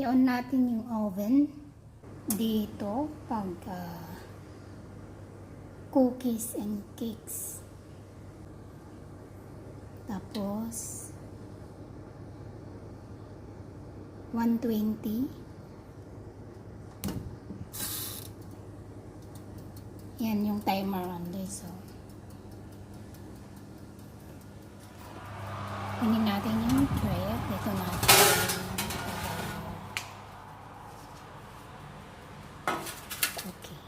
I-on natin yung oven dito pag cookies and cakes. Tapos 120. Yan yung timer under. So kunin natin yung tray. Dito natin cookie.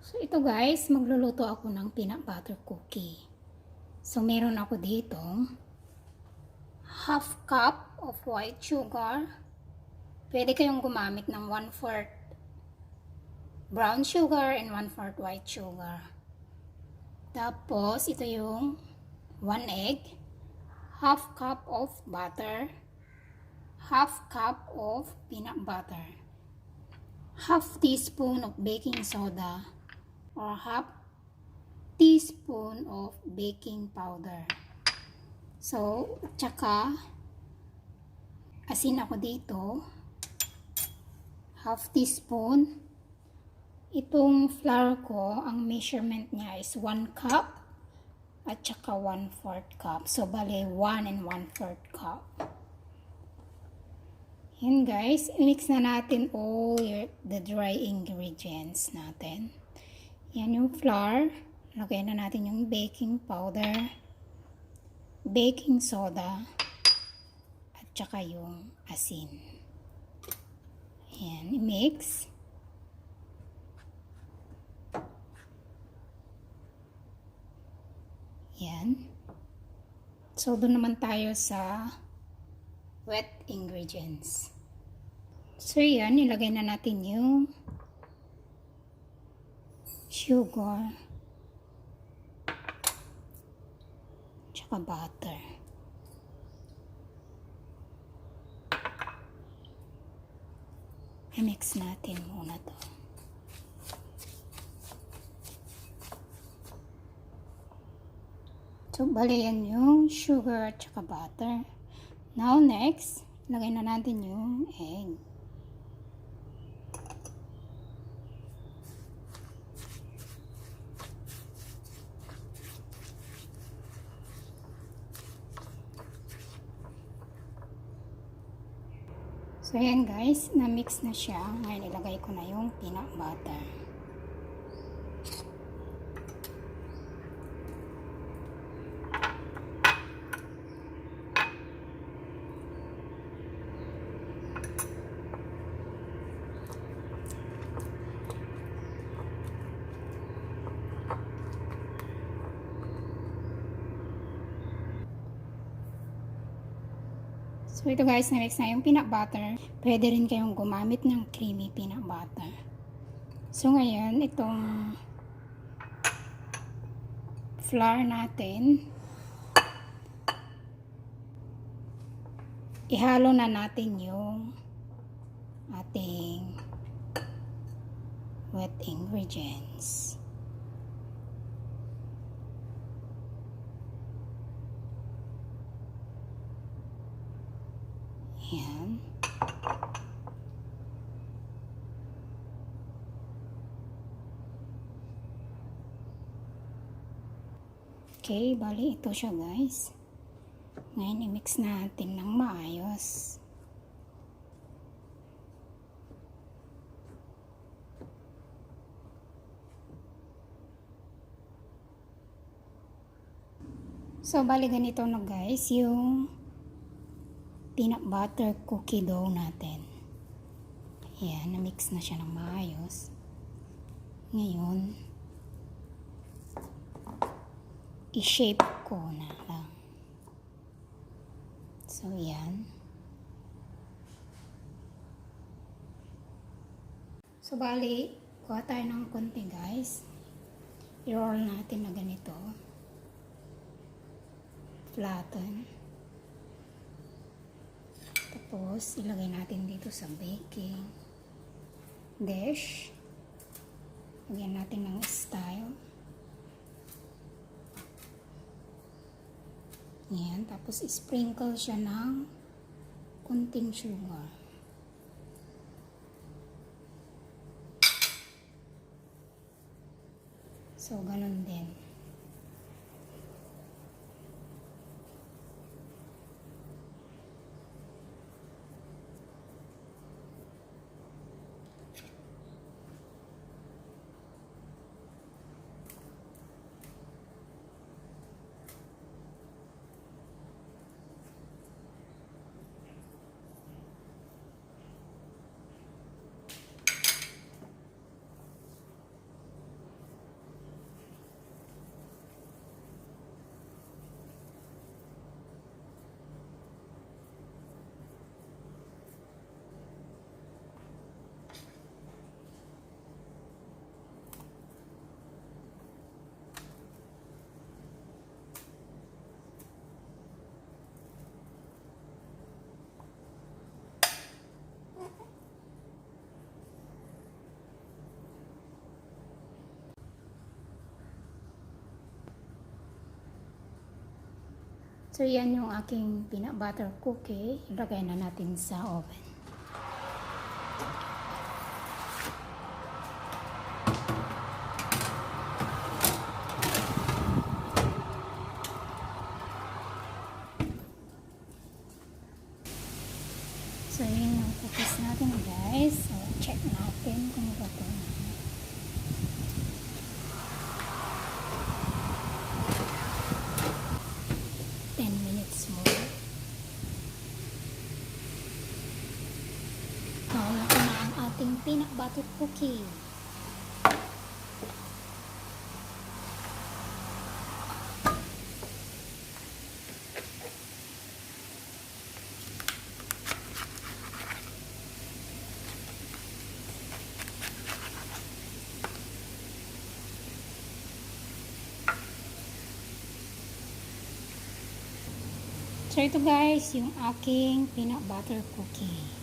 So ito guys, magluluto ako ng peanut butter cookie. So meron ako dito half cup of white sugar. Pwede kayong gumamit ng 1/4 brown sugar and 1/4 white sugar. Tapos ito yung 1 egg, half cup of butter, half cup of peanut butter, half teaspoon of baking soda, or half teaspoon of baking powder. So, tsaka asin ako dito, half teaspoon. Itong flour ko, ang measurement niya is 1 cup at tsaka 1/4 cup. So, bale 1 and 1/4 cup. Yan guys, mix na natin all the dry ingredients natin. Yan yung flour. Lagay na natin yung baking powder, baking soda, at tsaka yung asin. Yan, i-mix. Yan. So, doon naman tayo sa wet ingredients. So, yan, nilagay na natin yung sugar, tsaka butter. I-mix natin muna to. So, bali yan yung sugar at tsaka butter. Now, next, lagay na natin yung egg. So, ayan guys, na-mix na siya. Ngayon, ilagay ko na yung peanut butter. So, ito guys, na-mix na yung peanut butter. Pwede rin kayong gumamit ng creamy peanut butter. So, ngayon, itong flour natin, ihalo na natin yung ating wet ingredients. Yan. Okay, bali ito siya guys. Ngayon i-mix natin ng maayos. So, bali ganito na guys yung peanut butter cookie dough natin. Ayan, na-mix na siya ng maayos. Ngayon, i-shape ko na lang. So, yan. So, bali, kuha tayo ng konti guys. I-roll natin na ganito. Flatten. Tapos, ilagay natin dito sa baking dish. Lagyan natin ng style. Ayan, tapos sprinkle siya ng kunting sugar. So, ganun din. So, yan yung aking peanut butter cookie. Ilagay na natin sa oven. So, yun yung cookies natin, guys. So, check natin kung luto na. Nawala ko na ang ating peanut butter cookie. So ito guys, yung aking peanut butter cookie.